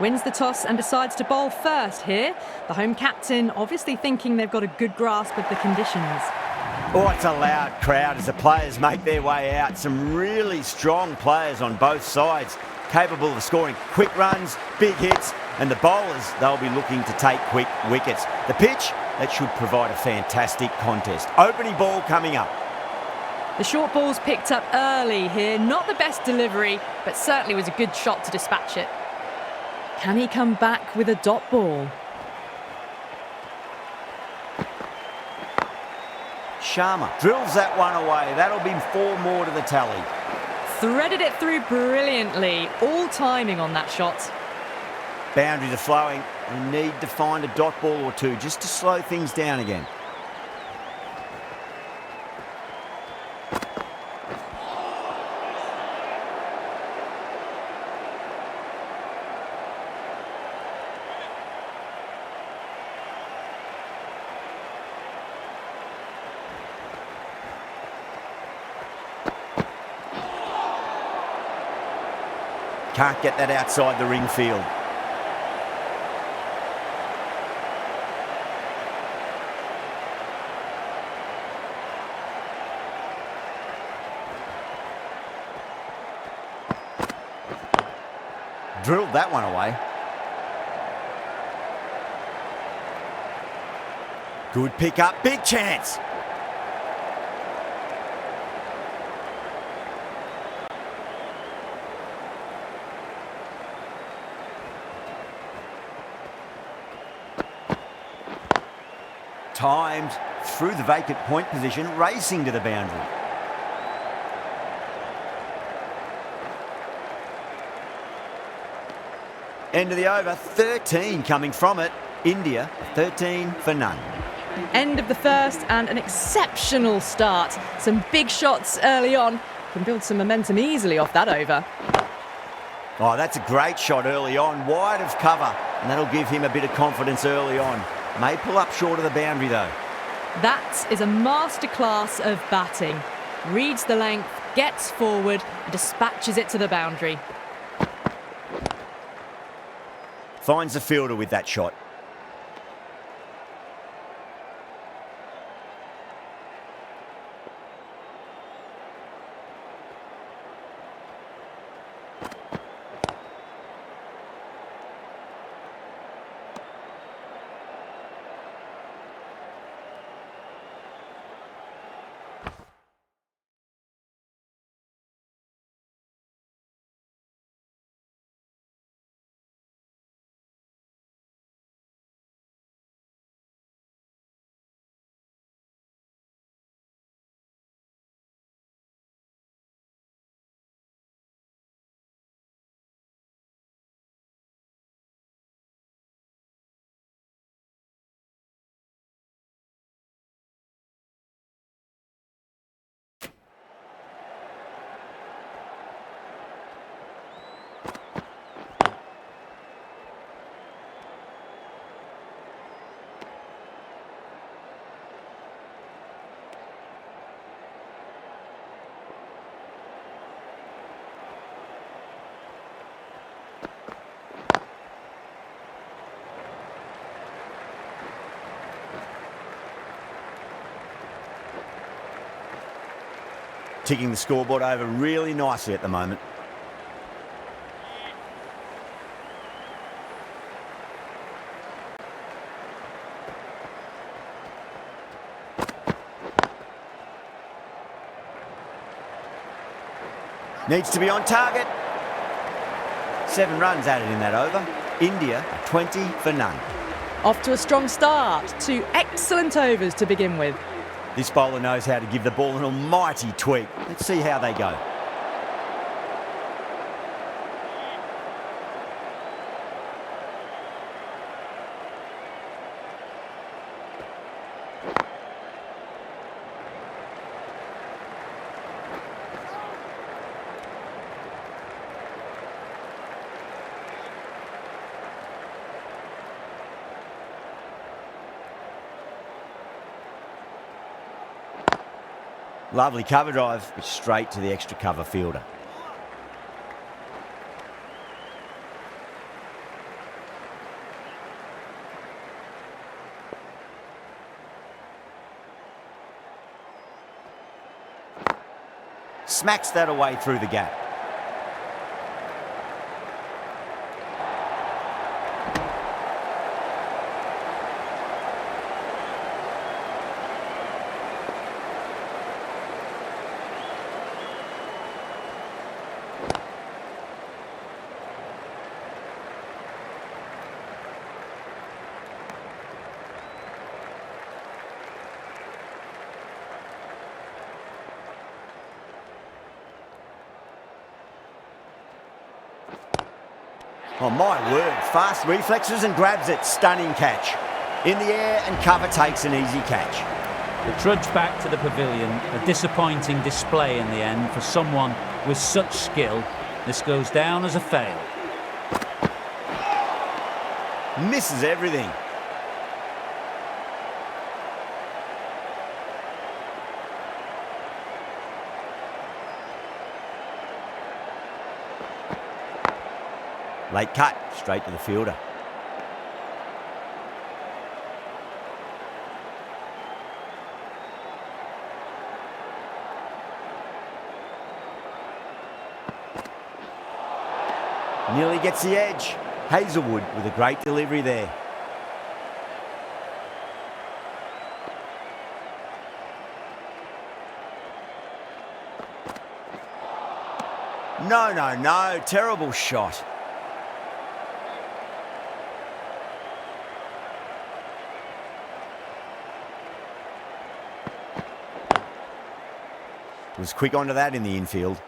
Wins the toss and decides to bowl first here. The home captain obviously thinking they've got a good grasp of the conditions. Oh, it's a loud crowd as the players make their way out. Some really strong players on both sides, capable of scoring quick runs, big hits, and the bowlers, they'll be looking to take quick wickets. The pitch, that should provide a fantastic contest. Opening ball coming up. The short ball's picked up early here. Not the best delivery, but certainly was a good shot to dispatch it. Can he come back with a dot ball? Sharma drills that one away. That'll be 4 more to the tally. Threaded it through brilliantly. All timing on that shot. Boundaries are flowing. We need to find a dot ball or two just to slow things down again. Can't get that outside the ring field. Drilled that one away. Good pick up, big chance. Timed through the vacant point position, racing to the boundary. End of the over, 13 coming from it. India, 13 for none. End of the first and an exceptional start. Some big shots early on. Can build some momentum easily off that over. Oh, that's a great shot early on, wide of cover, and that'll give him a bit of confidence early on. May pull up short of the boundary though. That is a masterclass of batting. Reads the length, gets forward, and dispatches it to the boundary. Finds the fielder with that shot. Ticking the scoreboard over really nicely at the moment. Needs to be on target. 7 runs added in that over. India 20 for none. Off to a strong start. 2 excellent overs to begin with. This bowler knows how to give the ball an almighty tweak. Let's see how they go. Lovely cover drive, but straight to the extra cover fielder. Smacks that away through the gap. Oh, my word. Fast reflexes and grabs it. Stunning catch. In the air and cover takes an easy catch. The trudge back to the pavilion. A disappointing display in the end for someone with such skill. This goes down as a fail. Misses everything. Late cut, straight to the fielder. Nearly gets the edge. Hazelwood with a great delivery there. No. Terrible shot. Was quick onto that in the infield.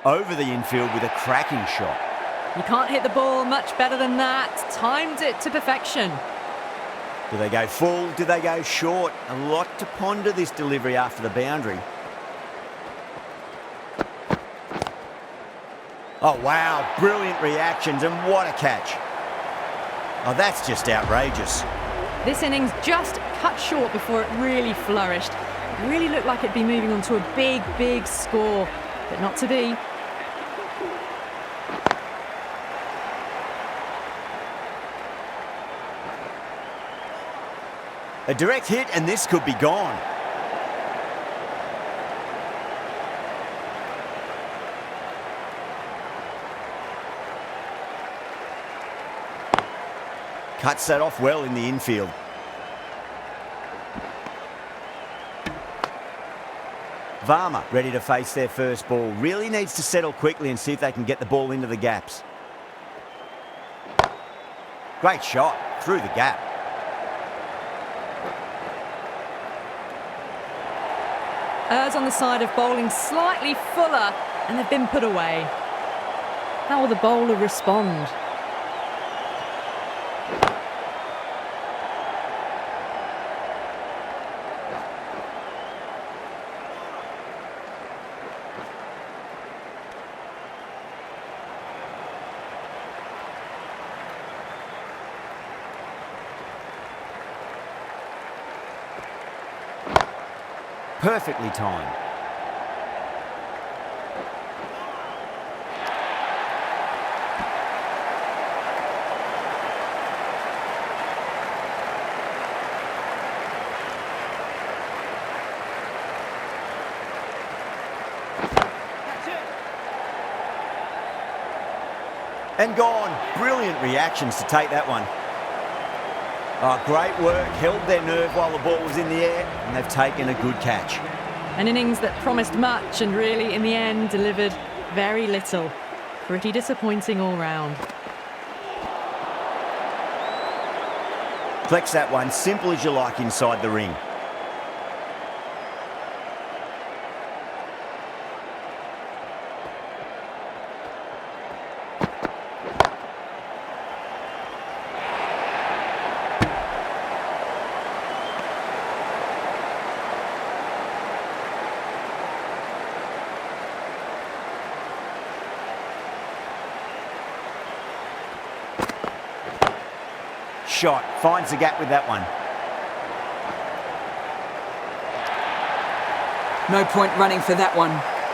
Over the infield with a cracking shot. You can't hit the ball much better than that. Timed it to perfection. Do they go full? Do they go short? A lot to ponder this delivery after the boundary. Oh, wow. Brilliant reactions and what a catch. Oh, that's just outrageous. This innings just cut short before it really flourished. It really looked like it'd be moving on to a big score, but not to be. A direct hit and this could be gone. Cuts that off well in the infield. Varma ready to face their first ball. Really needs to settle quickly and see if they can get the ball into the gaps. Great shot through the gap. Errs on the side of bowling slightly fuller, and they've been put away. How will the bowler respond? Perfectly timed. And gone. Brilliant reactions to take that one. Oh, great work. Held their nerve while the ball was in the air, and they've taken a good catch. An innings that promised much and really, in the end, delivered very little. Pretty disappointing all round. Flex that one, simple as you like inside the ring. shot. Finds the gap with that one. No point running for that one.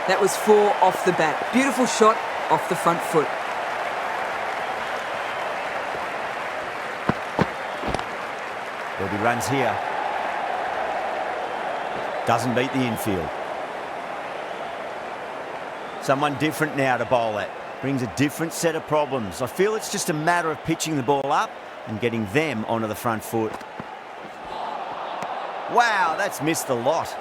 That was 4 off the bat. Beautiful shot off the front foot. There'll be runs here. Doesn't beat the infield. Someone different now to bowl at. Brings a different set of problems. I feel it's just a matter of pitching the ball up and getting them onto the front foot. Wow, that's missed a lot.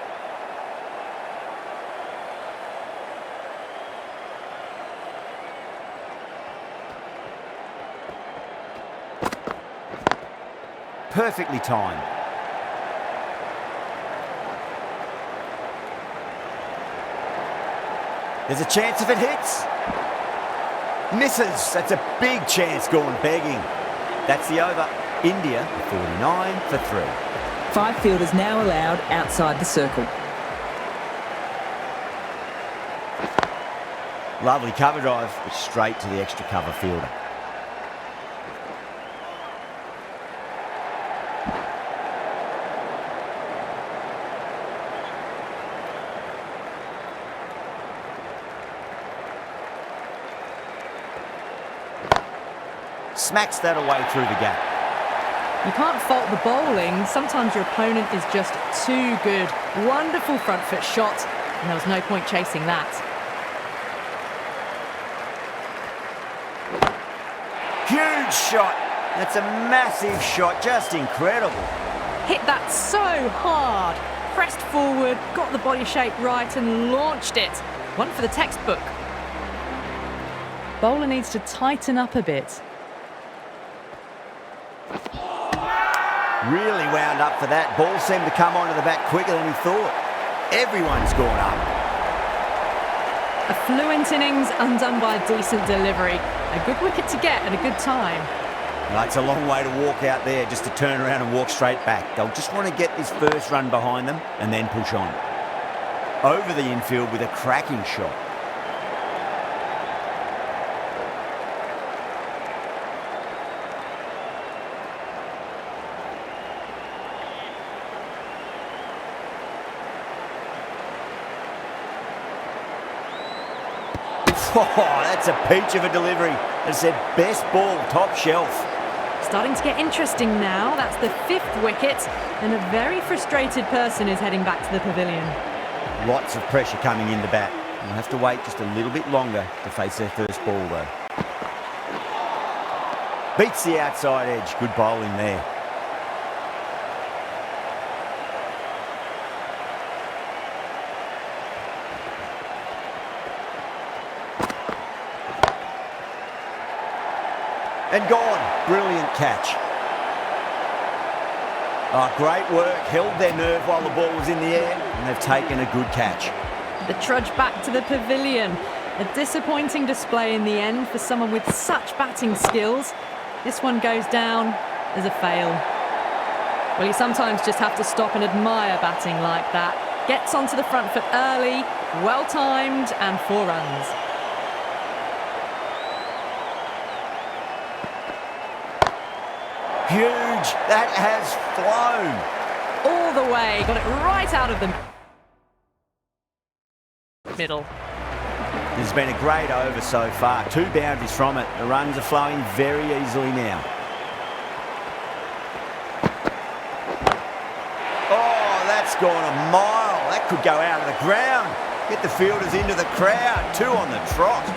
Perfectly timed. There's a chance if it hits. Misses. That's a big chance gone begging. That's the over. India 49 for 3. 5 fielders now allowed outside the circle. Lovely cover drive, but straight to the extra cover fielder. Smacks that away through the gap. You can't fault the bowling. Sometimes your opponent is just too good. Wonderful front foot shot, and there was no point chasing that. Huge shot. That's a massive shot, just incredible. Hit that so hard. Pressed forward, got the body shape right and launched it. One for the textbook. Bowler needs to tighten up a bit. Really wound up for that. Ball seemed to come onto the bat quicker than he thought. Everyone's gone up. A fluent innings undone by a decent delivery. A good wicket to get at a good time. Well, it's a long way to walk out there just to turn around and walk straight back. They'll just want to get this first run behind them and then push on. Over the infield with a cracking shot. Oh, that's a peach of a delivery. It's their best ball, top shelf. Starting to get interesting now. That's the 5th wicket, and a very frustrated person is heading back to the pavilion. Lots of pressure coming in the bat. They'll have to wait just a little bit longer to face their first ball, though. Beats the outside edge. Good bowling there. And gone. Brilliant catch. Oh, great work. Held their nerve while the ball was in the air, and they've taken a good catch. The trudge back to the pavilion. A disappointing display in the end for someone with such batting skills. This one goes down as a fail. Well, you sometimes just have to stop and admire batting like that. Gets onto the front foot early, well timed, and 4 runs. Huge. That has flown. All the way, got it right out of the middle. There's been a great over so far. 2 boundaries from it. The runs are flowing very easily now. Oh, that's gone a mile. That could go out of the ground. Get the fielders into the crowd. 2 on the trot.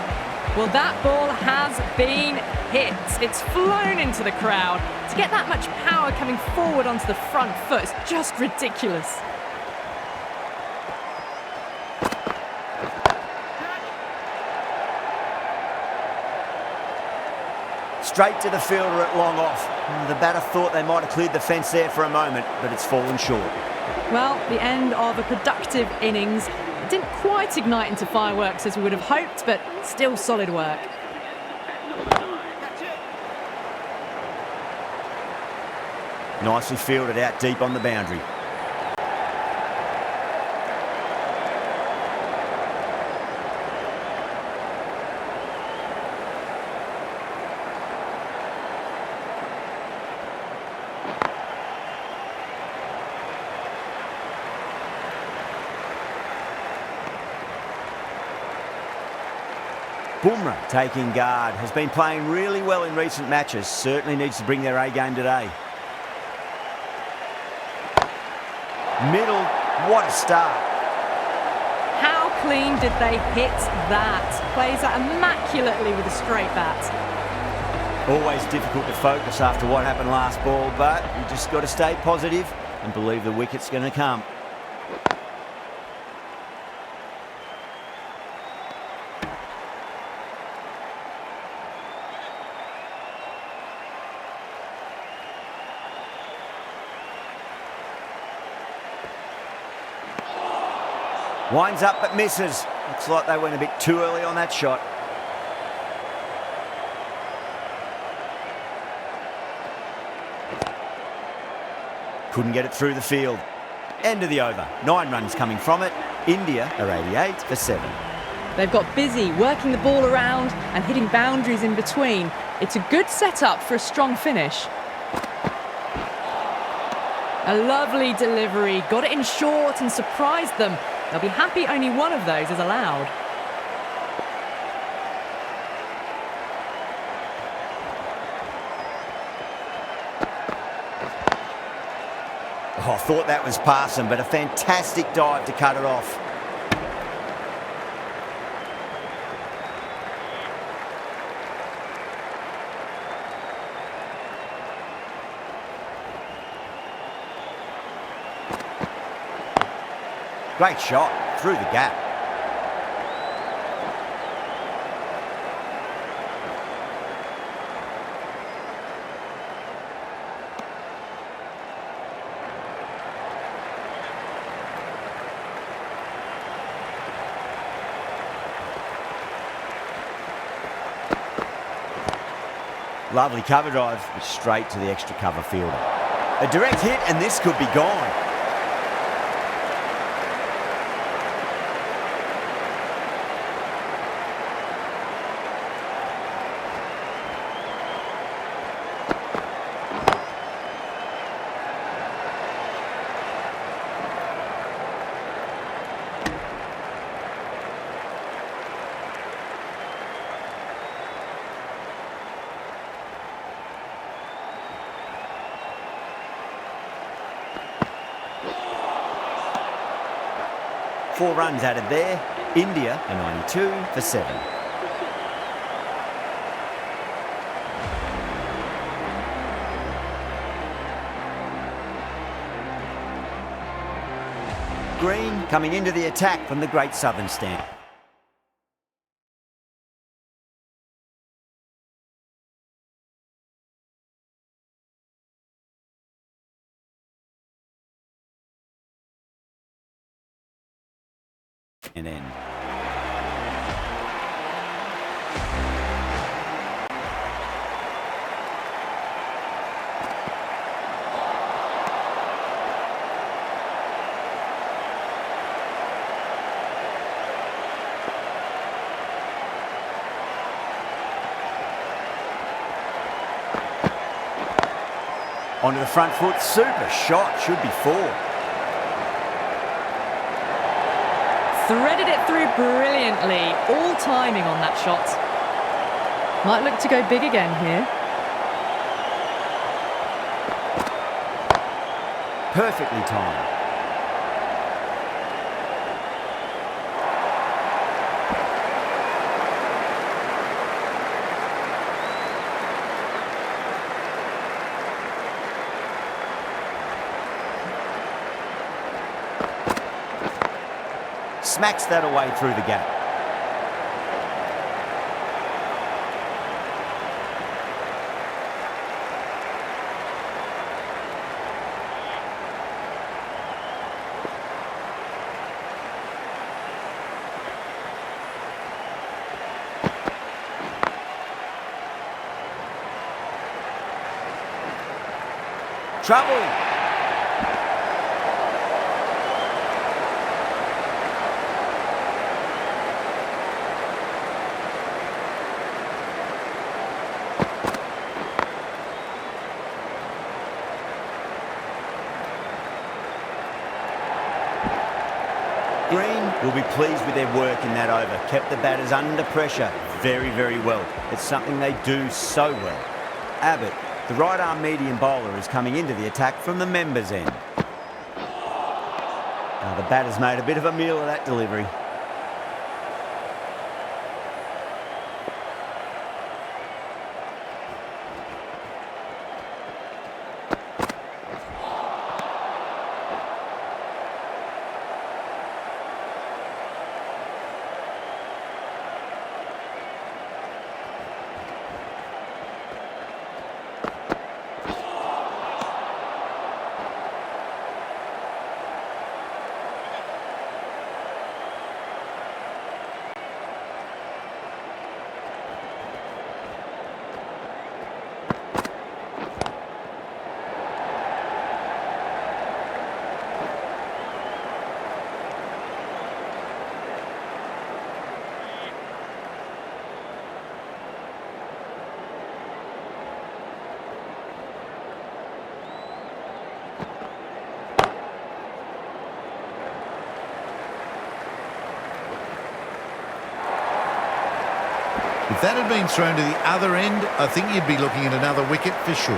Well, that ball has been hit. It's flown into the crowd. To get that much power coming forward onto the front foot is just ridiculous. Straight to the fielder at long off. The batter thought they might have cleared the fence there for a moment, but it's fallen short. Well, the end of a productive innings. It didn't quite ignite into fireworks as we would have hoped, but still solid work. Nicely fielded out deep on the boundary. Bumrah taking guard, has been playing really well in recent matches, certainly needs to bring their A game today. Middle, what a start. How clean did they hit that? Plays that immaculately with a straight bat. Always difficult to focus after what happened last ball, but you just got to stay positive and believe the wicket's going to come. Winds up but misses. Looks like they went a bit too early on that shot. Couldn't get it through the field. End of the over. 9 runs coming from it. India are 88 for 7. They've got busy working the ball around and hitting boundaries in between. It's a good setup for a strong finish. A lovely delivery. Got it in short and surprised them. They'll be happy only one of those is allowed. Oh, I thought that was passing, but a fantastic dive to cut it off. Great shot through the gap. Lovely cover drive, straight to the extra cover fielder. A direct hit and this could be gone. Four runs added there. India are 92 for 7. Green coming into the attack from the Great Southern stand. And in. Onto the front foot, super shot, should be 4. Threaded it through brilliantly. All timing on that shot. Might look to go big again here. Perfectly timed. Smacks that away through the gap. Trouble. Green will be pleased with their work in that over. Kept the batters under pressure very, very well. It's something they do so well. Abbott, the right-arm medium bowler, is coming into the attack from the members' end. Now, the batter's made a bit of a meal of that delivery. If that had been thrown to the other end, I think you'd be looking at another wicket for sure.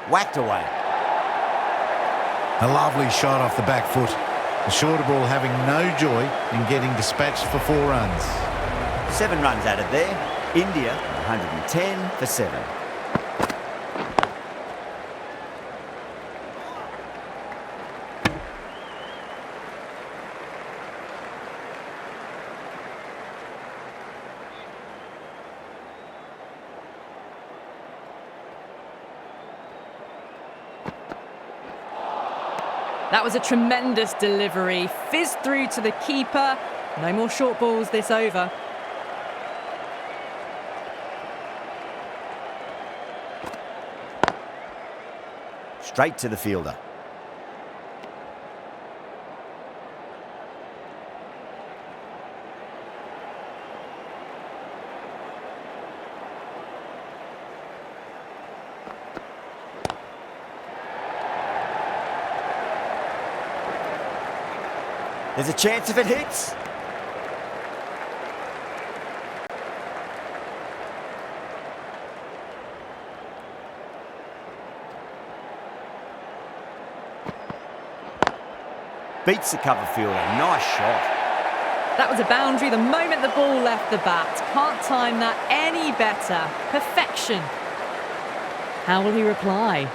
Whacked away. A lovely shot off the back foot. The shorter ball having no joy in getting dispatched for 4 runs. 7 runs added there. India 110 for 7. That was a tremendous delivery. Fizzed through to the keeper. No more short balls this over. Straight to the fielder. There's a chance if it hits. Beats the cover fielder. Nice shot. That was a boundary the moment the ball left the bat. Can't time that any better. Perfection. How will he reply?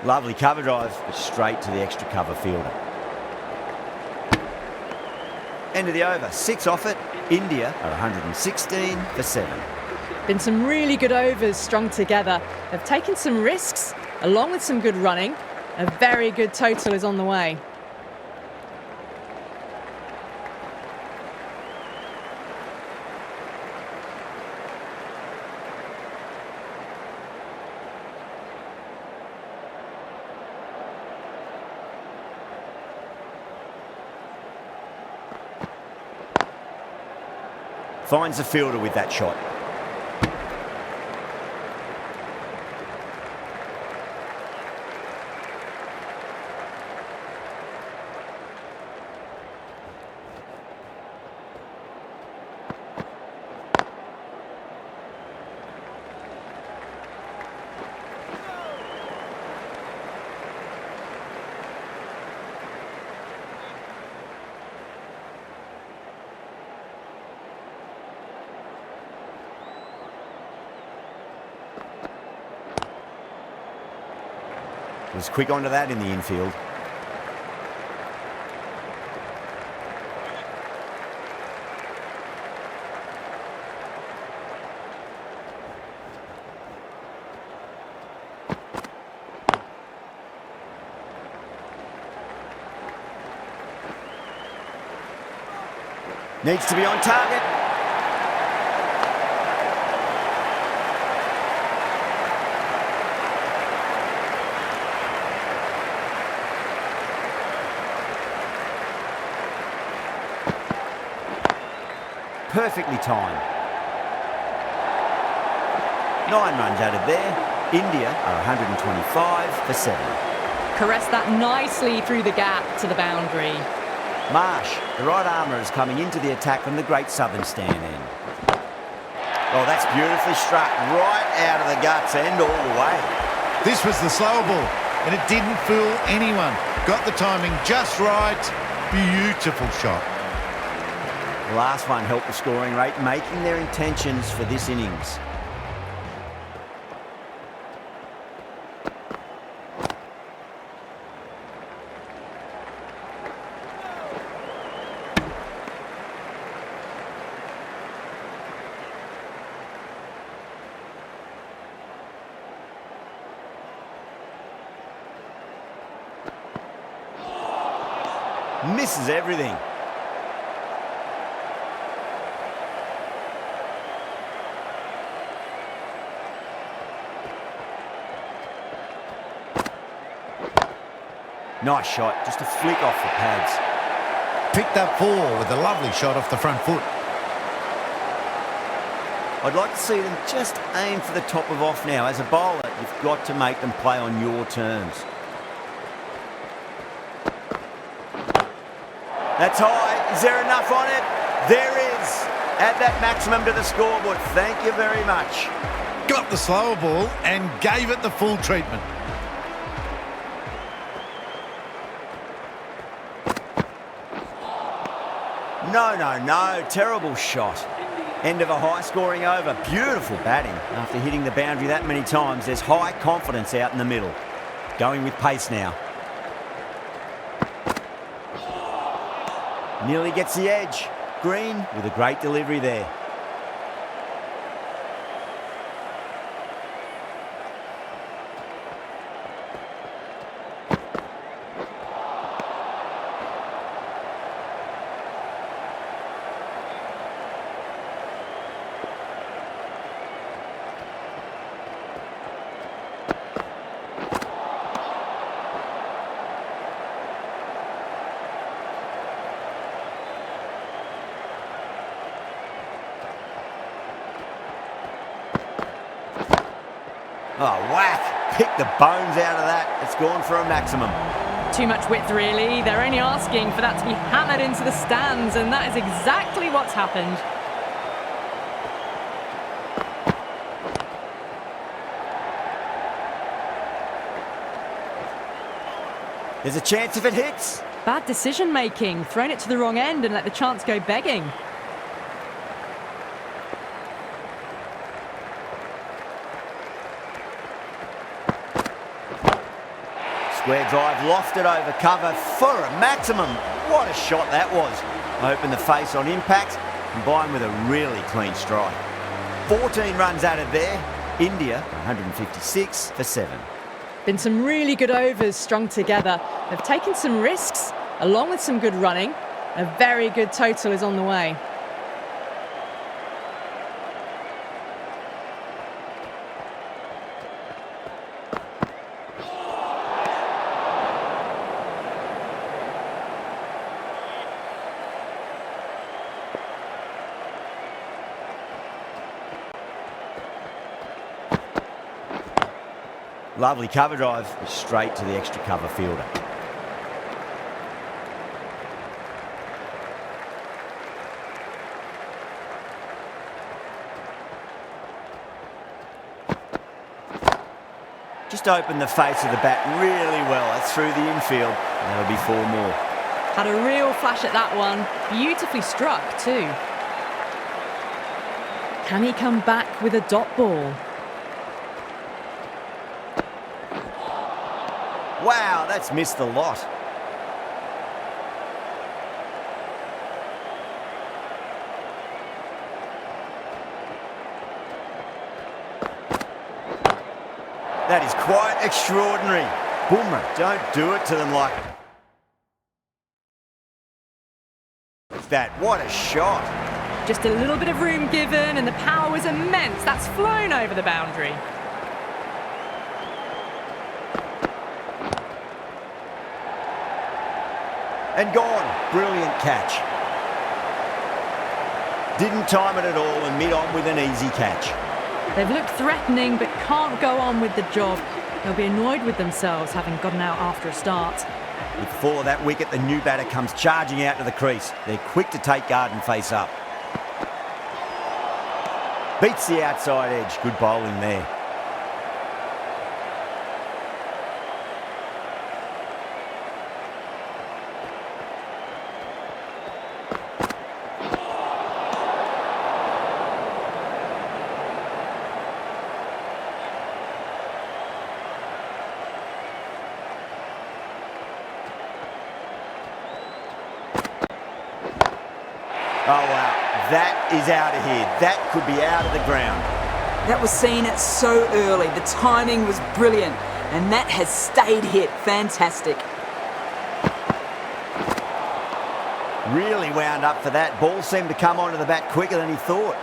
Lovely cover drive, but straight to the extra cover fielder. End of the over. 6 off it. India are 116 for 7. Been some really good overs strung together. They've taken some risks, along with some good running. A very good total is on the way. Finds the fielder with that shot. Was quick onto that in the infield. Needs to be on target. perfectly timed. 9 runs added there. India are 125 for 7. Caressed that nicely through the gap to the boundary. Marsh, the right armour, is coming into the attack from the Great Southern stand end. Oh, that's beautifully struck right out of the guts and all the way. This was the slower ball, and it didn't fool anyone. Got the timing just right. Beautiful shot. The last one helped the scoring rate, making their intentions for this innings. Misses everything. Nice shot, just a flick off the pads. Picked up 4 with a lovely shot off the front foot. I'd like to see them just aim for the top of off now. As a bowler, you've got to make them play on your terms. That's high. Is there enough on it? There is. Add that maximum to the scoreboard. Thank you very much. Got the slower ball and gave it the full treatment. No. Terrible shot. End of a high-scoring over. Beautiful batting. After hitting the boundary that many times, there's high confidence out in the middle. Going with pace now. Nearly gets the edge. Green with a great delivery there. Oh, whack. Pick the bones out of that. It's gone for a maximum. Too much width, really. They're only asking for that to be hammered into the stands, and that is exactly what's happened. There's a chance if it hits. Bad decision-making. Thrown it to the wrong end and let the chance go begging. Square drive lofted over cover for a maximum. What a shot that was. Open the face on impact, combined with a really clean strike. 14 runs added there. India 156 for 7. Been some really good overs strung together. They've taken some risks, along with some good running. A very good total is on the way. Lovely cover drive, straight to the extra cover fielder. Just opened the face of the bat really well. That's through the infield. That'll be 4 more. Had a real flash at that one. Beautifully struck too. Can he come back with a dot ball? Wow, that's missed a lot. That is quite extraordinary. Bumrah, don't do it to them like that. What a shot. Just a little bit of room given and the power was immense. That's flown over the boundary. And gone. Brilliant catch. Didn't time it at all and mid-on with an easy catch. They've looked threatening but can't go on with the job. They'll be annoyed with themselves having gotten out after a start. With the fall of that wicket, the new batter comes charging out to the crease. They're quick to take guard and face up. Beats the outside edge. Good bowling there. Oh, wow. That is out of here. That could be out of the ground. That was seen so early. The timing was brilliant. And that has stayed hit. Fantastic. Really wound up for that. Ball seemed to come onto the bat quicker than he thought.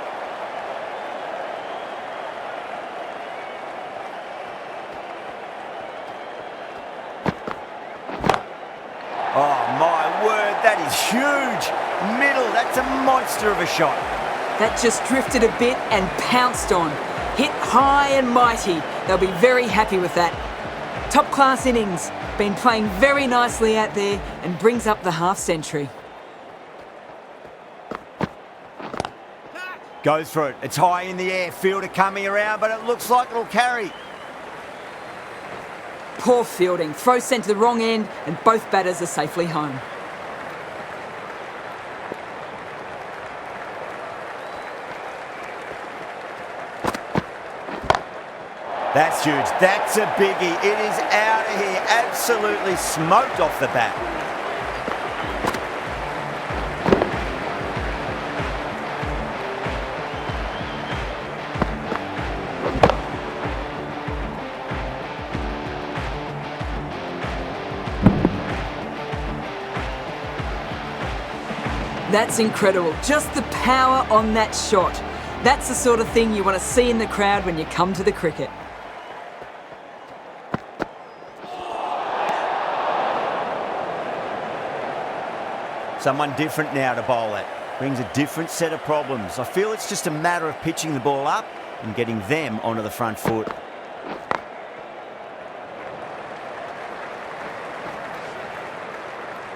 Oh, my word. That is huge. Middle. That's a monster of a shot. That just drifted a bit and pounced on. Hit high and mighty. They'll be very happy with that. Top class innings. Been playing very nicely out there and brings up the half century. Goes for it. It's high in the air. Fielder coming around, but it looks like it'll carry. Poor fielding. Throw sent to the wrong end and both batters are safely home. That's huge. That's a biggie. It is out of here. Absolutely smoked off the bat. That's incredible. Just the power on that shot. That's the sort of thing you want to see in the crowd when you come to the cricket. Someone different now to bowl at. Brings a different set of problems. I feel it's just a matter of pitching the ball up and getting them onto the front foot.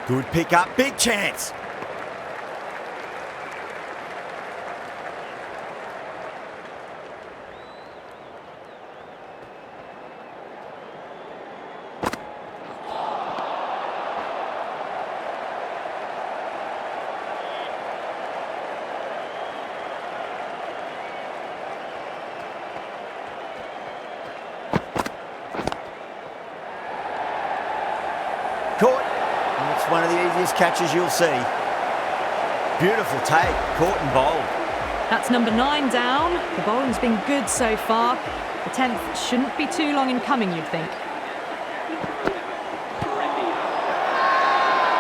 Good pick up. Big chance. Caught. And it's one of the easiest catches you'll see. Beautiful take. Caught and bowled. That's number 9 down. The bowling's been good so far. The 10th shouldn't be too long in coming, you'd think.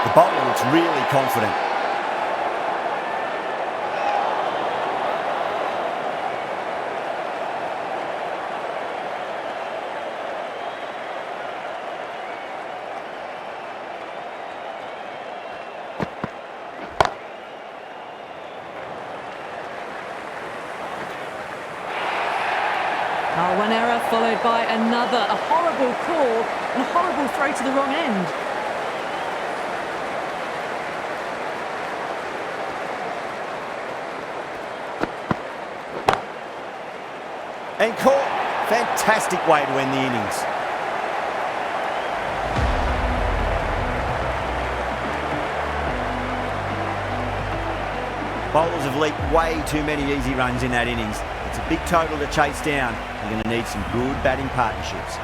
The bowler looks really confident. Oh, one error followed by another. A horrible call and a horrible throw to the wrong end. And caught. Fantastic way to end the innings. Bowlers have leaked way too many easy runs in that innings. It's a big total to chase down. They're going to need some good batting partnerships.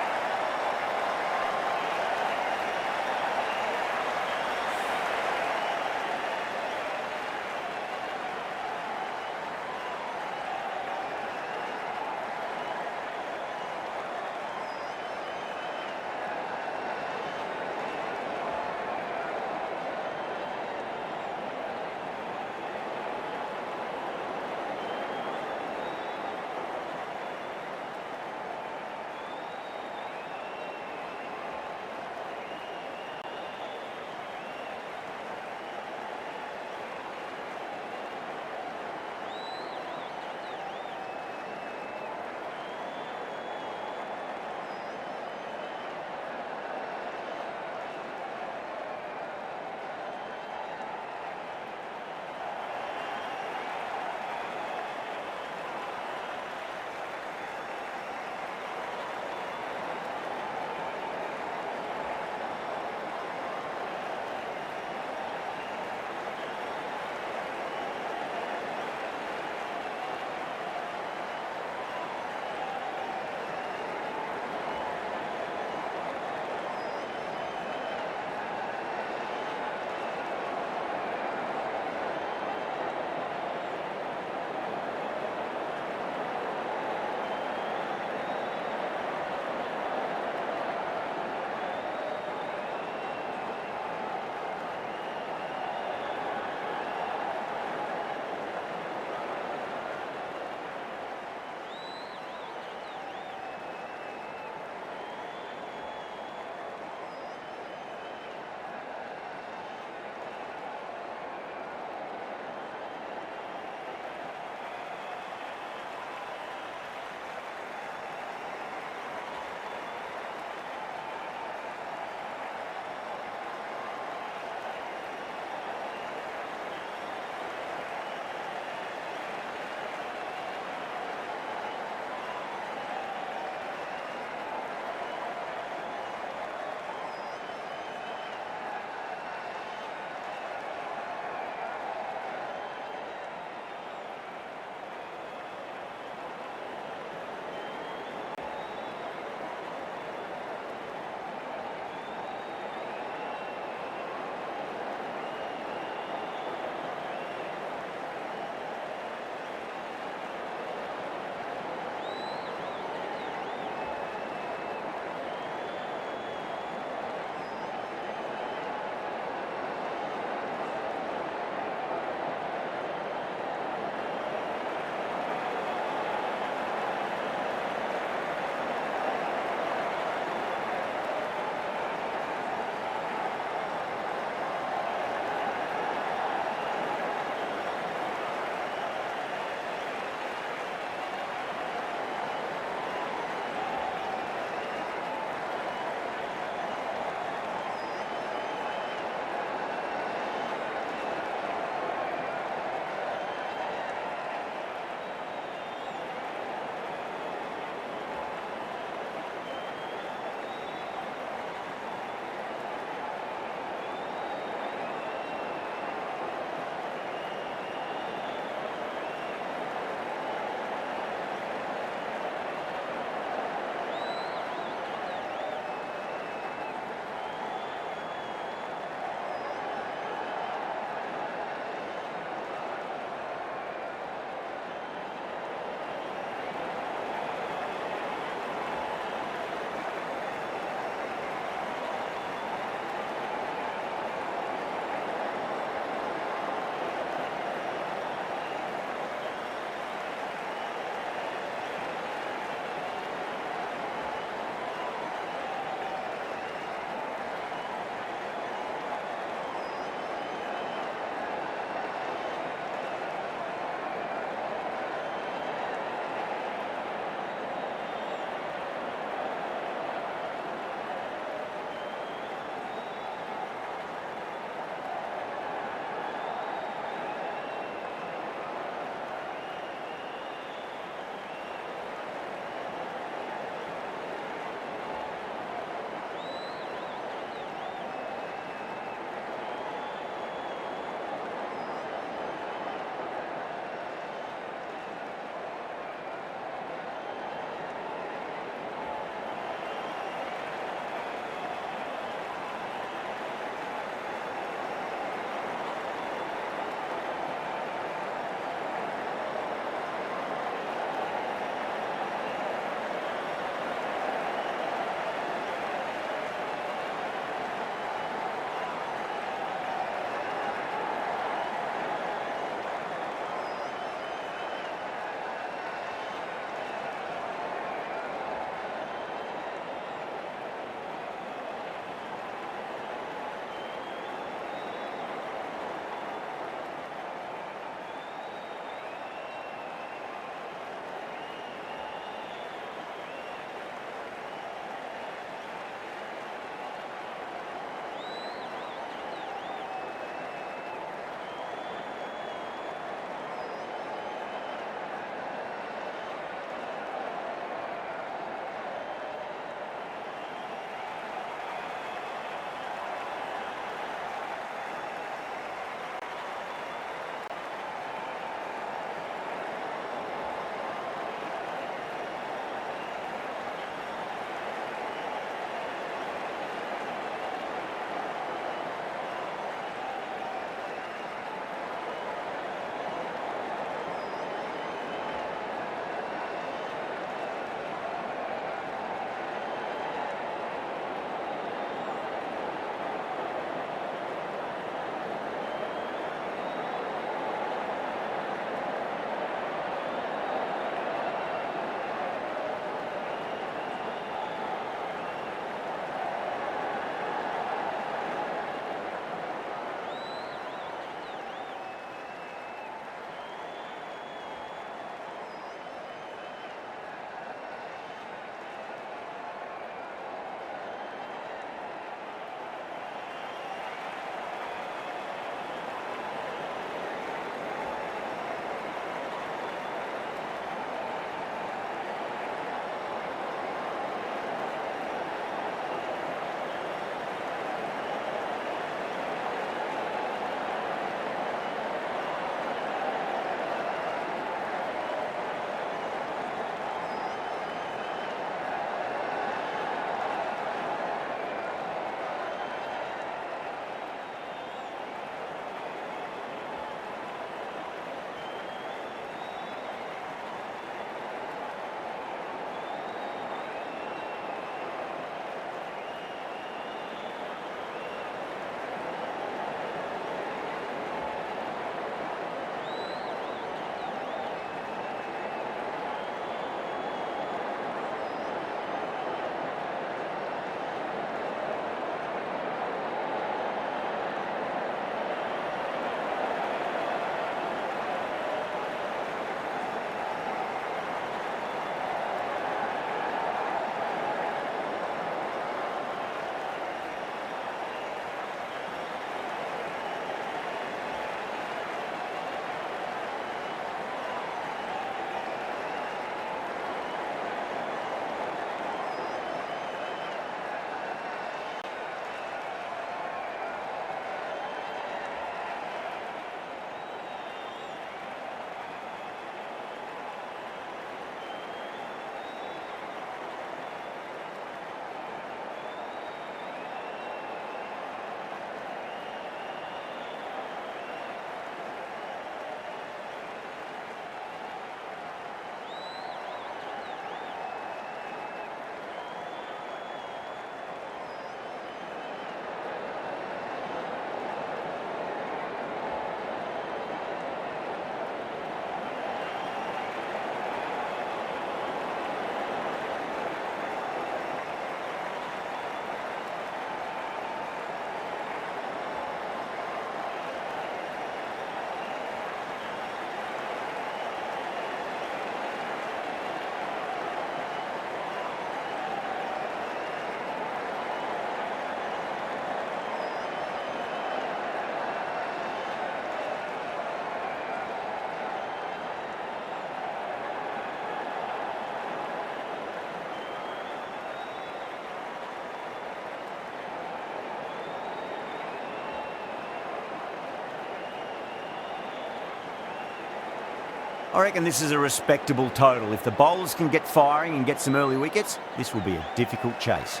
I reckon this is a respectable total. If the bowlers can get firing and get some early wickets, this will be a difficult chase.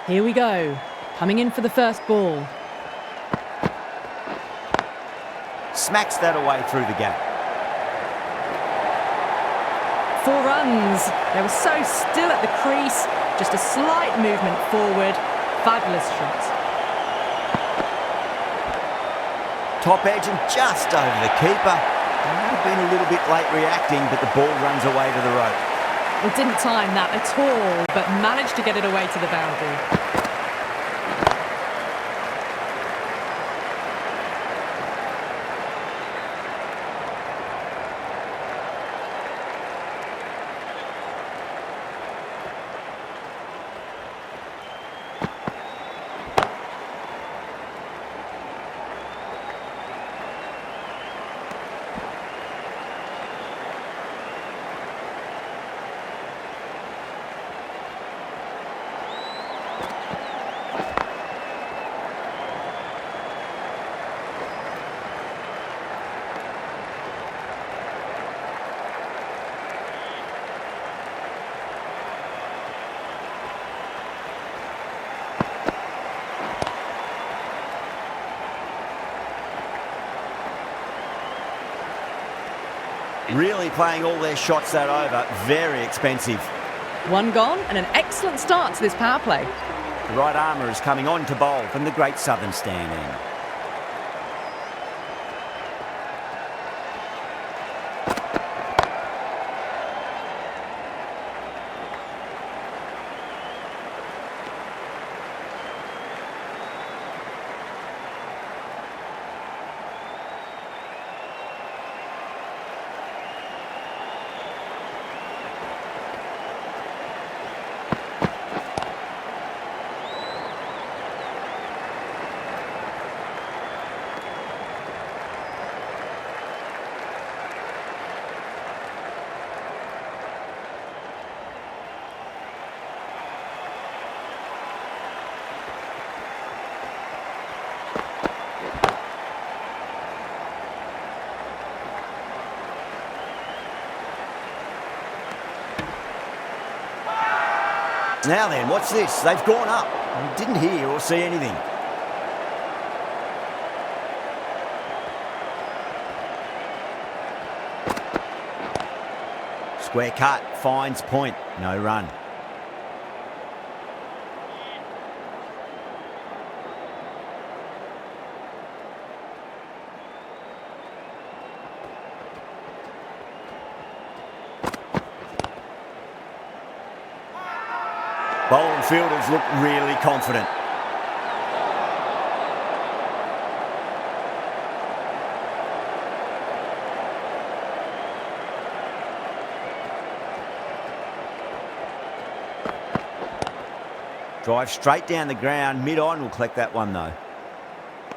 Here we go. Coming in for the first ball. Smacks that away through the gap. 4 runs. They were so still at the crease. Just a slight movement forward. Fabulous shot. Top edge and just over the keeper. They might have been a little bit late reacting, but the ball runs away to the rope. It didn't time that at all, but managed to get it away to the boundary. Really playing all their shots that over. Very expensive. 1 gone and an excellent start to this power play. The right armour is coming on to bowl from the Great Southern Stand end. Now then, what's this? They've gone up. I didn't hear or see anything. Square cut, finds point, no run. Bowling fielders look really confident. Drive straight down the ground, mid-on will collect that one though.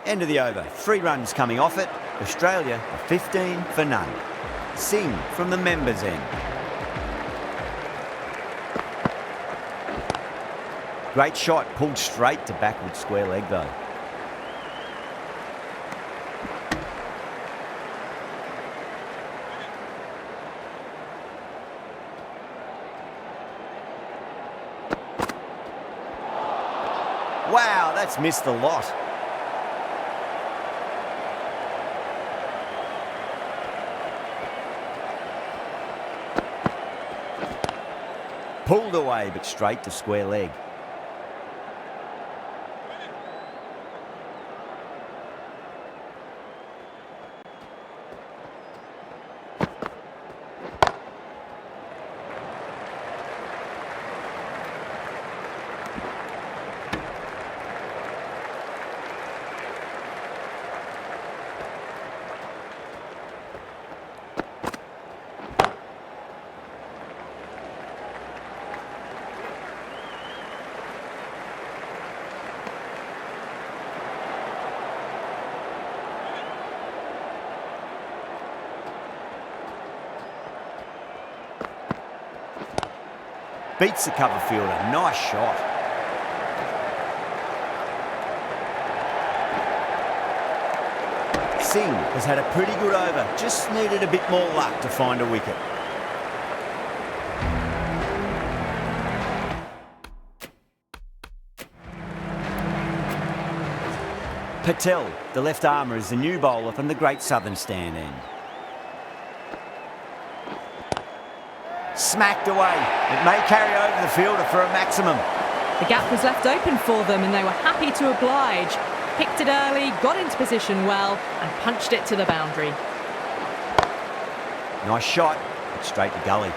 End of the over, 3 runs coming off it. Australia are 15 for none. Singh from the members end. Great shot, pulled straight to backward square leg though. Wow, that's missed a lot. Pulled away, but straight to square leg. Beats the cover fielder. Nice shot. Singh has had a pretty good over, just needed a bit more luck to find a wicket. Patel, the left armour, is the new bowler from the Great Southern Stand end. Smacked away. It may carry over the fielder for a maximum. The gap was left open for them and they were happy to oblige. Picked it early, got into position well and punched it to the boundary. Nice shot, but straight to gully.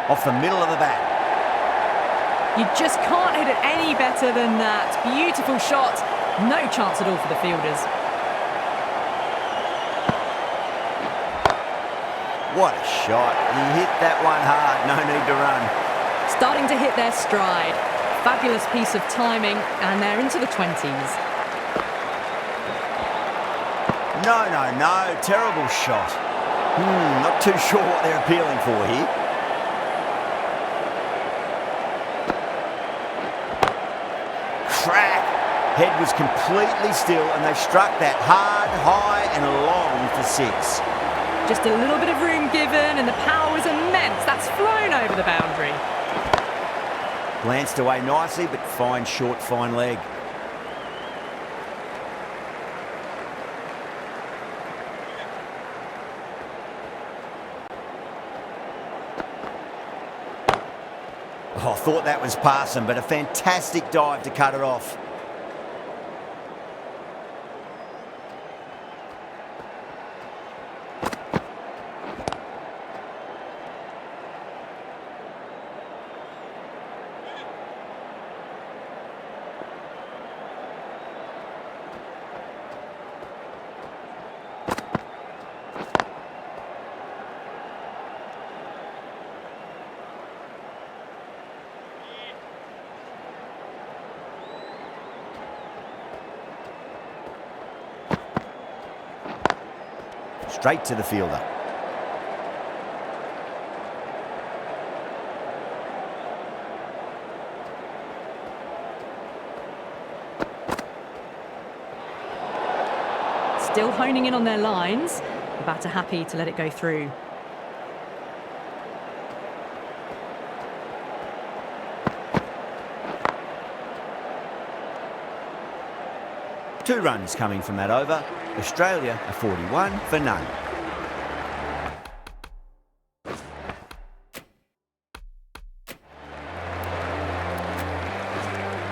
Off the middle of the bat. You just can't hit it any better than that. Beautiful shot. No chance at all for the fielders. What a shot. He hit that one hard. No need to run. Starting to hit their stride. Fabulous piece of timing and they're into the 20s. No. Terrible shot. Not too sure what they're appealing for here. Crack! Head was completely still and they've struck that hard, high and long for 6. Just a little bit of room given and the power was immense. That's flown over the boundary. Glanced away nicely but fine short, fine leg. Oh, I thought that was passing, but a fantastic dive to cut it off. Straight to the fielder. Still honing in on their lines. The batter happy to let it go through. Two runs coming from that over. Australia are 41 for none.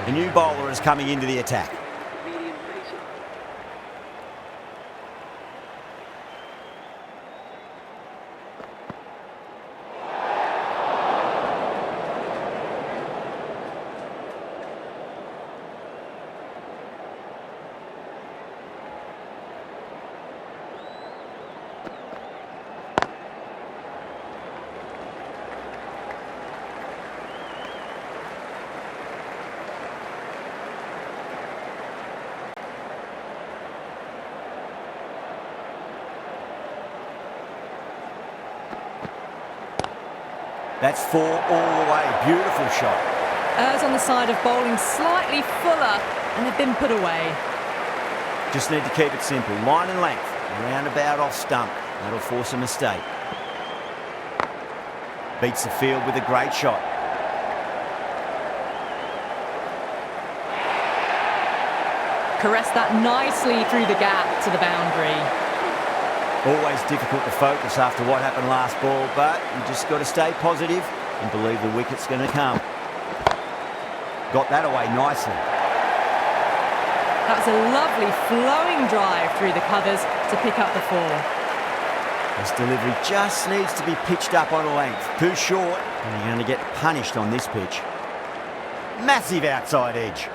The new bowler is coming into the attack. That's 4 all the way. Beautiful shot. Errs on the side of bowling slightly fuller and they've been put away. Just need to keep it simple. Line and length. Roundabout off stump. That'll force a mistake. Beats the field with a great shot. Caressed that nicely through the gap to the boundary. Always difficult to focus after what happened last ball, but you just got to stay positive and believe the wicket's going to come. Got that away nicely. That was a lovely flowing drive through the covers to pick up the 4. This delivery just needs to be pitched up on a length. Too short, and you're going to get punished on this pitch. Massive outside edge.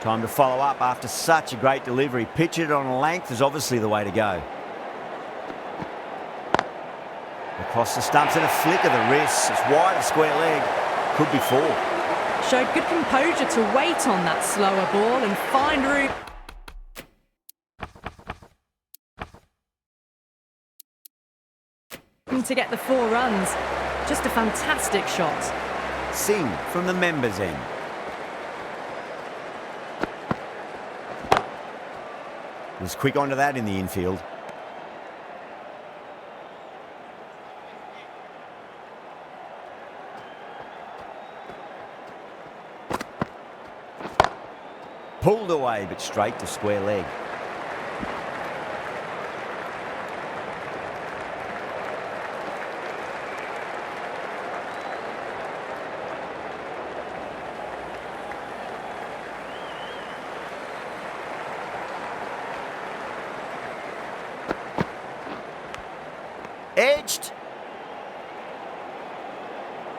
Time to follow up after such a great delivery. Pitch it on a length is obviously the way to go. Across the stumps and a flick of the wrist. It's wide of square leg. Could be 4. Showed good composure to wait on that slower ball and find route. looking to get the 4 runs. Just a fantastic shot. Singh from the members' end. Was quick onto that in the infield. Pulled away, but straight to square leg. Edged.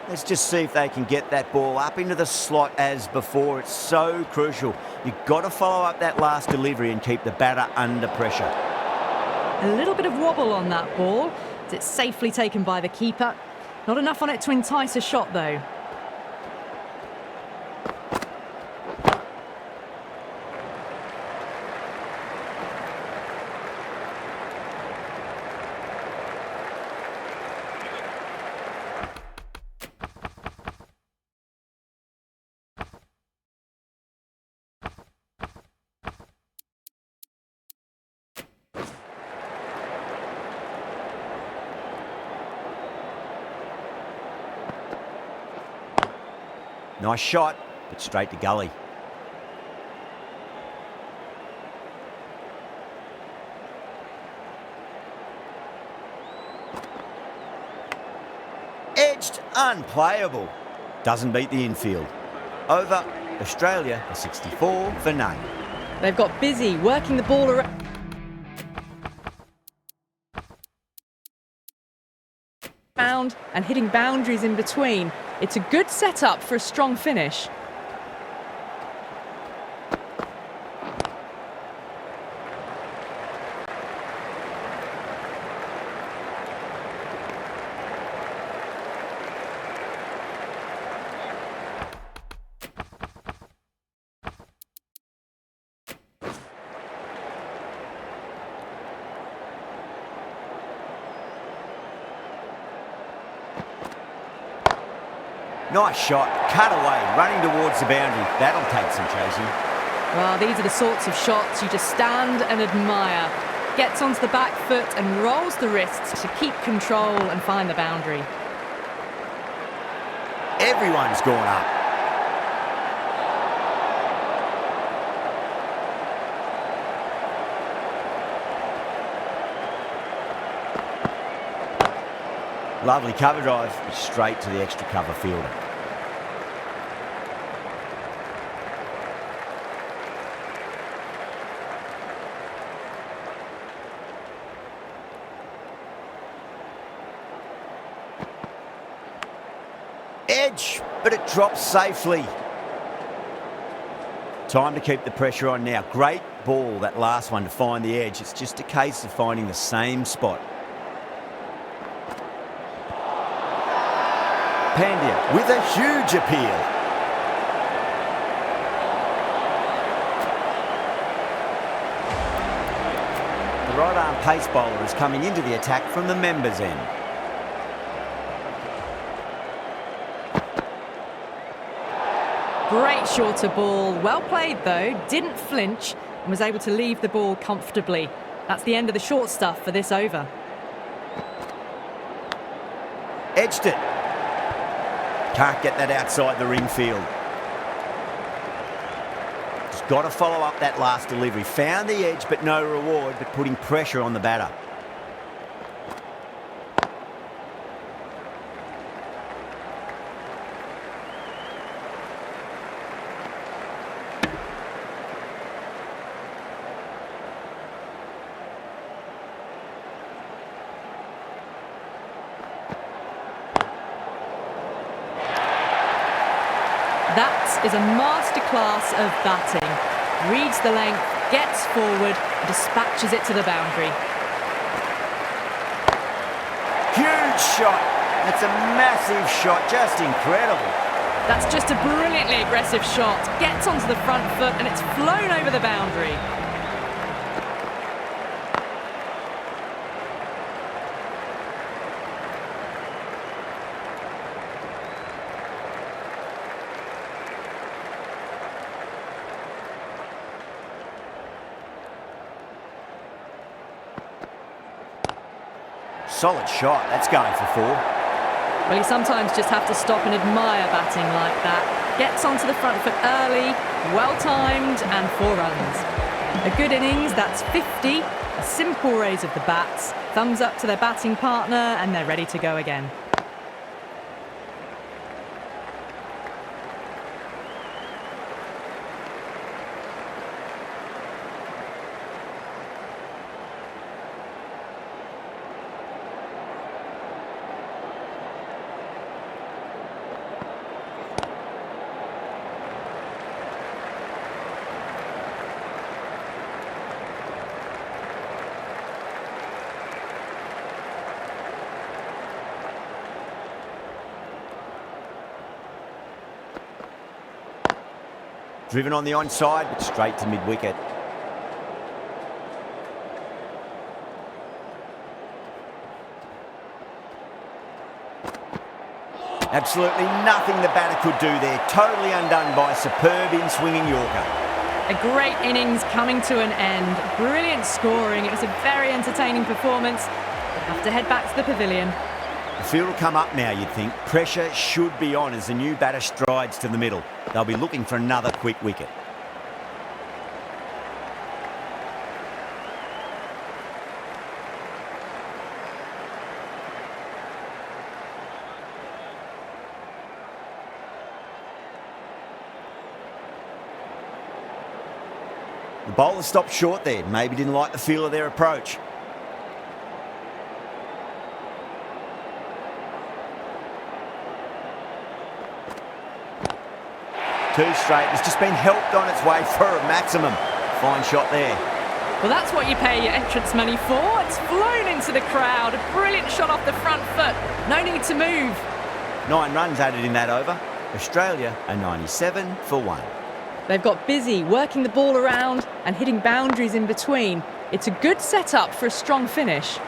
Let's just see if they can get that ball up into the slot as before. It's so crucial. You've got to follow up that last delivery and keep the batter under pressure. A little bit of wobble on that ball. It's safely taken by the keeper. Not enough on it to entice a shot, though. Nice shot, but straight to gully. Edged, unplayable. Doesn't beat the infield. Over, Australia for 64 for none. They've got busy working the ball around. And hitting boundaries in between. It's a good setup for a strong finish. Nice shot, cut away, running towards the boundary. That'll take some chasing. Well, these are the sorts of shots you just stand and admire. Gets onto the back foot and rolls the wrists to keep control and find the boundary. Everyone's gone up. Lovely cover drive, straight to the extra cover fielder. Edge, but it drops safely. Time to keep the pressure on now. Great ball, that last one, to find the edge. It's just a case of finding the same spot. Pandya with a huge appeal. The right arm pace bowler is coming into the attack from the members' end. Great shorter ball. Well played, though. Didn't flinch and was able to leave the ball comfortably. That's the end of the short stuff for this over. Edged it. Can't get that outside the ring field. Just got to follow up that last delivery. Found the edge, but no reward, but putting pressure on the batter. That is a masterclass of batting. Reads the length, gets forward, and dispatches it to the boundary. Huge shot. That's a massive shot, just incredible. That's just a brilliantly aggressive shot. Gets onto the front foot and it's flown over the boundary. Solid shot. That's going for 4. Well, you sometimes just have to stop and admire batting like that. Gets onto the front foot early, well-timed, and 4 runs. A good innings, that's 50. A simple raise of the bats. Thumbs up to their batting partner, and they're ready to go again. Driven on the onside, but straight to mid-wicket. Absolutely nothing the batter could do there. Totally undone by a superb in-swinging Yorker. A great innings coming to an end. Brilliant scoring. It was a very entertaining performance. We'll have to head back to the pavilion. The field will come up now, you'd think. Pressure should be on as the new batter strides to the middle. They'll be looking for another quick wicket. The bowler stopped short there. Maybe didn't like the feel of their approach. Too straight. It's just been helped on its way for a maximum. Fine shot there. Well, that's what you pay your entrance money for. It's flown into the crowd. A brilliant shot off the front foot. No need to move. 9 runs added in that over. Australia are 97 for 1. They've got busy working the ball around and hitting boundaries in between. It's a good setup for a strong finish.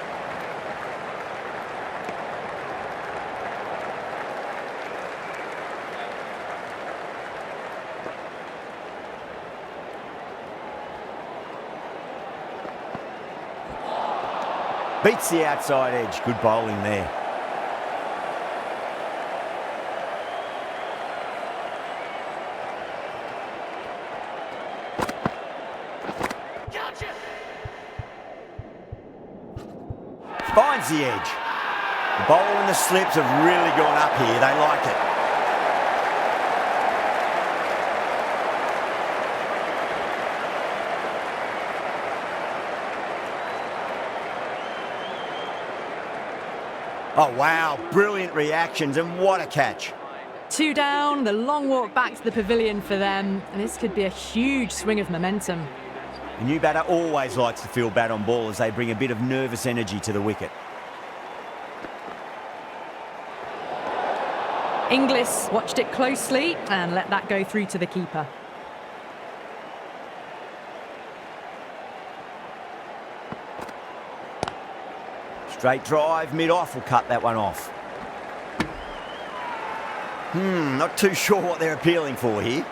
Beats the outside edge. Good bowling there. Finds the edge. The bowl and the slips have really gone up here. They like it. Oh, wow. Brilliant reactions, and what a catch. 2 down, the long walk back to the pavilion for them, and this could be a huge swing of momentum. The new batter always likes to feel bat on ball as they bring a bit of nervous energy to the wicket. Inglis watched it closely and let that go through to the keeper. Straight drive, mid-off will cut that one off. Not too sure what they're appealing for here.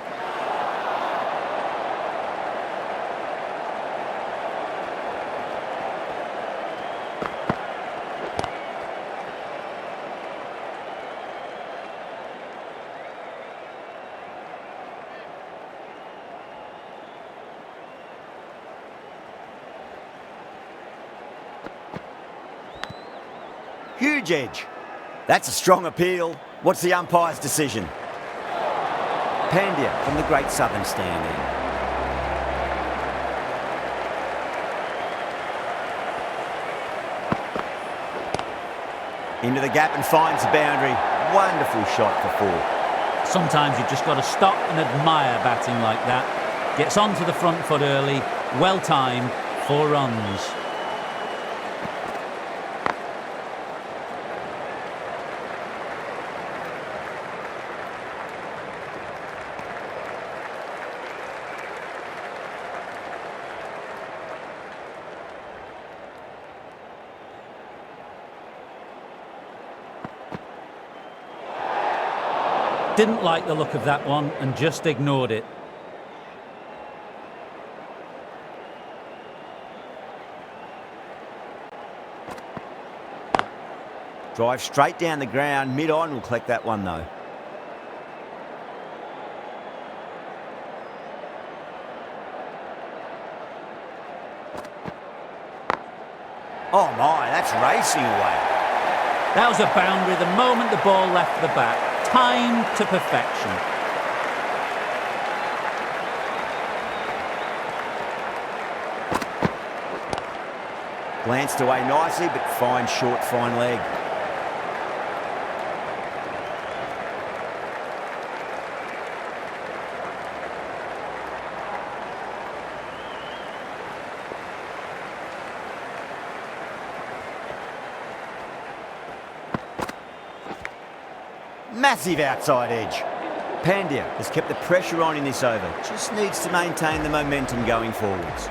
Huge edge. That's a strong appeal. What's the umpire's decision? Pandya from the Great Southern Stand in. Into the gap and finds the boundary. Wonderful shot for 4. Sometimes you've just got to stop and admire batting like that. Gets onto the front foot early, well timed, 4 runs. Didn't like the look of that one and just ignored it. Drive straight down the ground. Mid-on will collect that one though. Oh my, that's racing away. That was a boundary the moment the ball left the bat. Timed to perfection. Glanced away nicely, but fine short, fine leg. Massive outside edge. Pandya has kept the pressure on in this over. Just needs to maintain the momentum going forwards.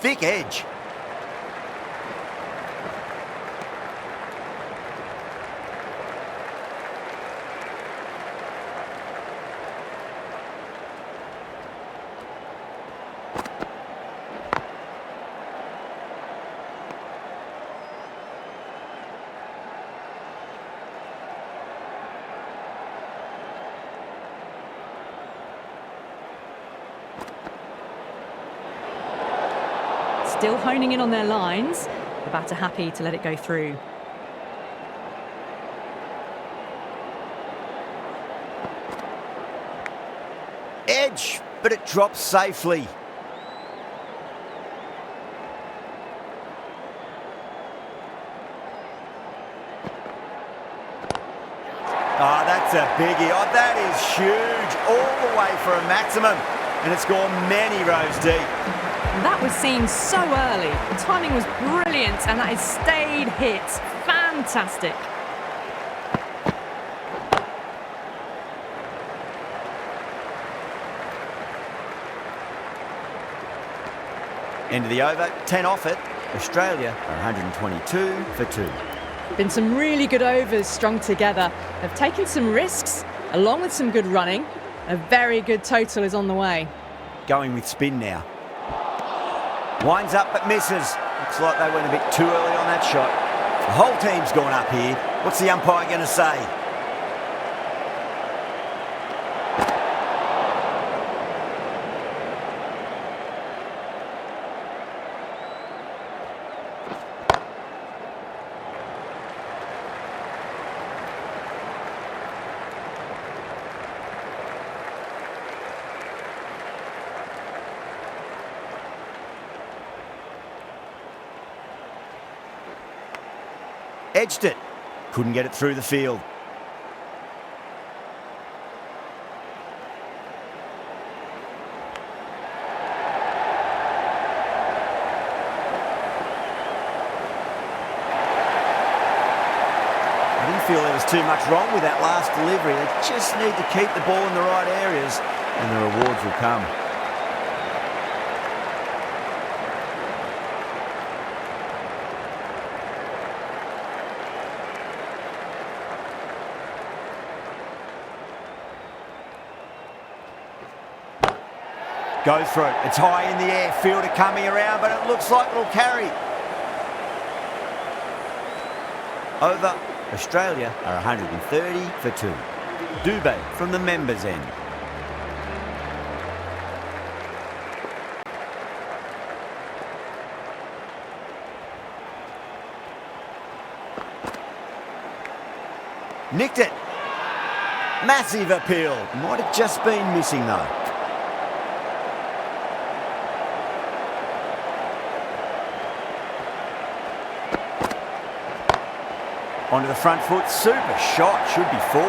Thick edge. Still honing in on their lines. The batter happy to let it go through. Edge, but it drops safely. Oh, that's a biggie. Oh, that is huge. All the way for a maximum. And it's gone many rows deep. That was seen so early. The timing was brilliant and that has stayed hit. Fantastic. End of the over, 10 off it. Australia are 122 for 2. Been some really good overs strung together. They've taken some risks along with some good running. A very good total is on the way. Going with spin now. Winds up but misses. Looks like they went a bit too early on that shot. The whole team's gone up here. What's the umpire going to say? Edged it. Couldn't get it through the field. I didn't feel there was too much wrong with that last delivery. They just need to keep the ball in the right areas and the rewards will come. Goes for it. It's high in the air. Fielder coming around, but it looks like it'll carry. Over. Australia are 130 for 2. Dubé from the members' end. Nicked it. Massive appeal. Might have just been missing though. Onto the front foot, super shot, should be 4.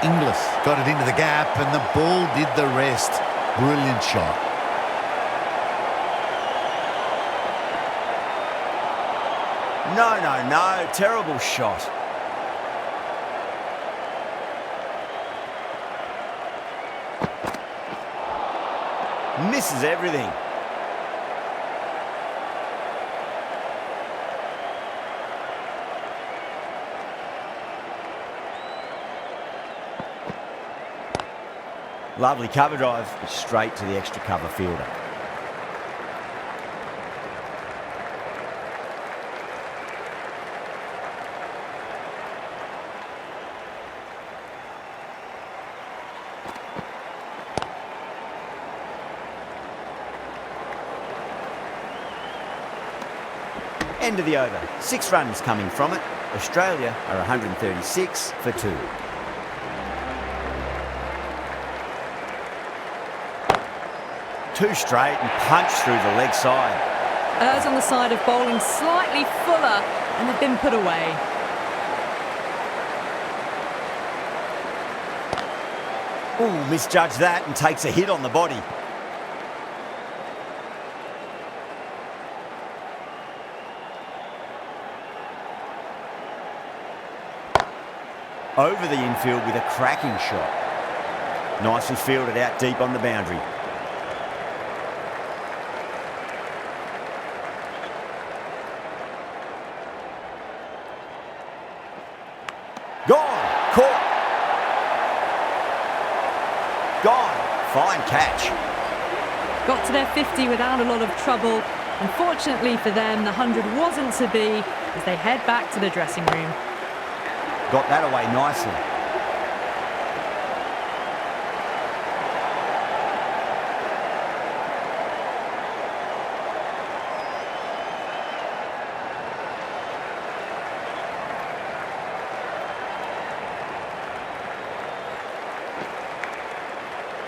Inglis got it into the gap and the ball did the rest. Brilliant shot. No, terrible shot. Misses everything. Lovely cover drive, straight to the extra cover fielder. End of the over. 6 runs coming from it. Australia are 136 for 2. Two straight and punch through the leg side. Errs on the side of bowling slightly fuller and they've been put away. Ooh, misjudged that and takes a hit on the body. Over the infield with a cracking shot. Nicely fielded out deep on the boundary. Gone. Caught. Gone. Fine catch. Got to their 50 without a lot of trouble. Unfortunately for them, the 100 wasn't to be as they head back to the dressing room. Got that away nicely.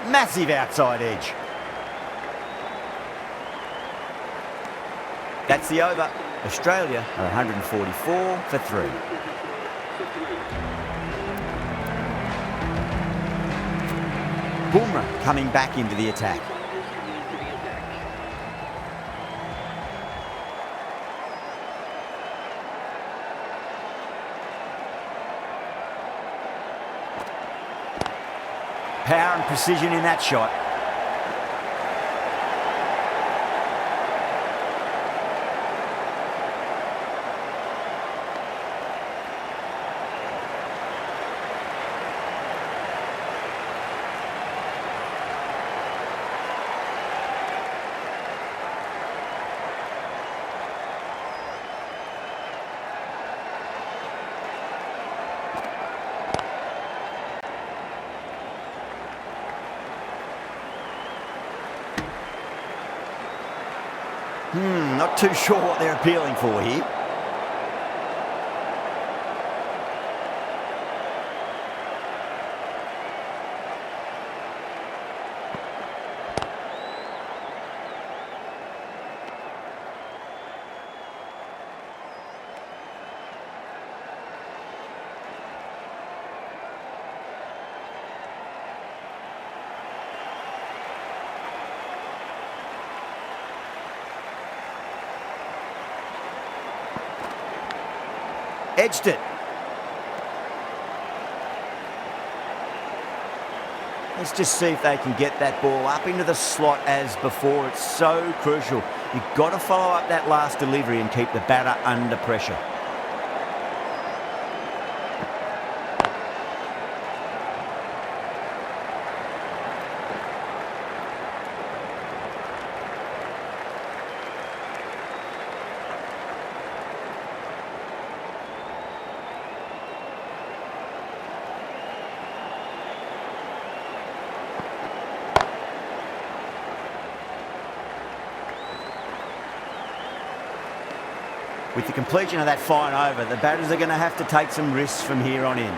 Massive outside edge. That's the over. Australia are 144 for 3. Bumrah coming back into the attack. Power and precision in that shot. Not too sure what they're appealing for here. Edged it. Let's just see if they can get that ball up into the slot as before. It's so crucial. You've got to follow up that last delivery and keep the batter under pressure. With the completion of that fine over, the batters are going to have to take some risks from here on in.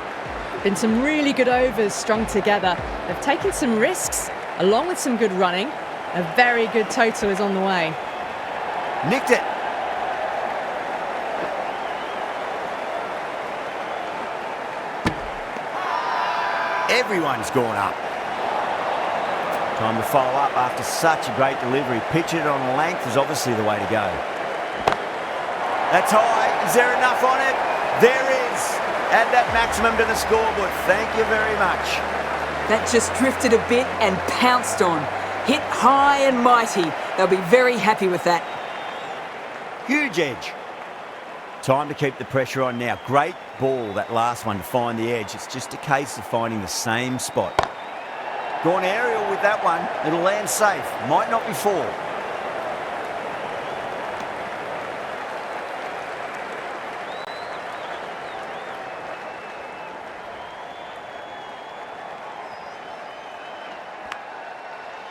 Been some really good overs strung together. They've taken some risks along with some good running. A very good total is on the way. Nicked it. Everyone's gone up. Time to follow up after such a great delivery. Pitch it on length is obviously the way to go. That's high. Is there enough on it? There is. Add that maximum to the scoreboard. Thank you very much. That just drifted a bit and pounced on. Hit high and mighty. They'll be very happy with that. Huge edge. Time to keep the pressure on now. Great ball, that last one, to find the edge. It's just a case of finding the same spot. Gone aerial with that one. It'll land safe. Might not be four.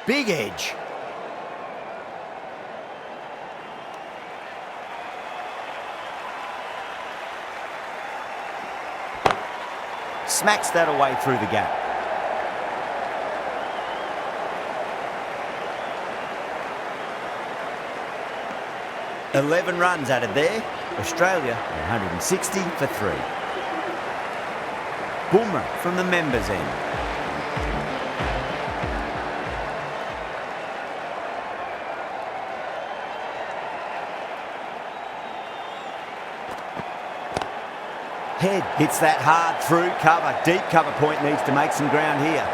Big edge. Smacks that away through the gap. "11 runs added there. Australia 160 for 3. Bumrah from the members' end. Head hits that hard through cover. Deep cover point needs to make some ground here.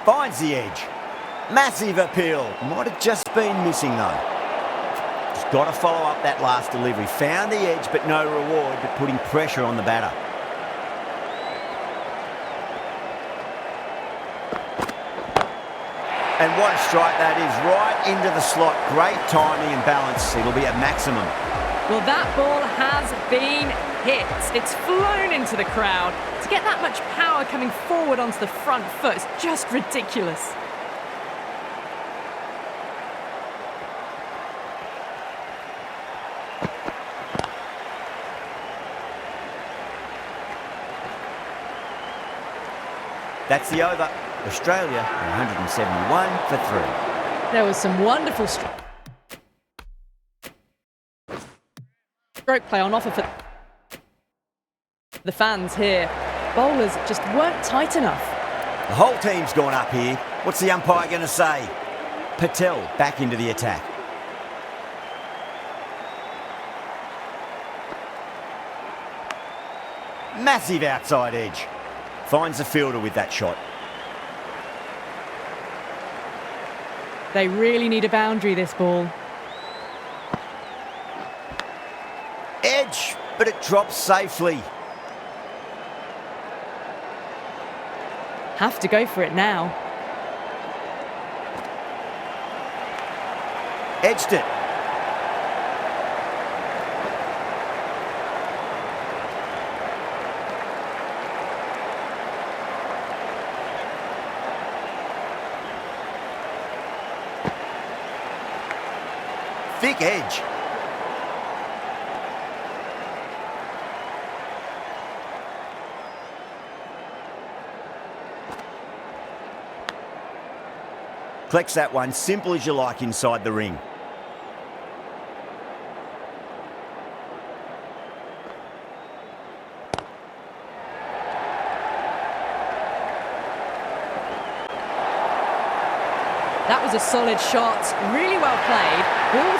Finds the edge. Massive appeal. Might have just been missing though. Just got to follow up that last delivery. Found the edge but no reward, but putting pressure on the batter. And what a strike that is. Right into the slot. Great timing and balance. It'll be at maximum. Well, that ball has been hit. It's flown into the crowd. To get that much power coming forward onto the front foot is just ridiculous. That's the over. Australia 171 for 3. There was some wonderful stroke play on offer for the fans here. Bowlers just weren't tight enough. The whole team's gone up here. What's the umpire going to say? Patel back into the attack. Massive outside edge. Finds the fielder with that shot. They really need a boundary, this ball. Edge, but it drops safely. Have to go for it now. Edged it. Thick edge. Collects that one, simple as you like inside the ring. That was a solid shot, really well played. Ball was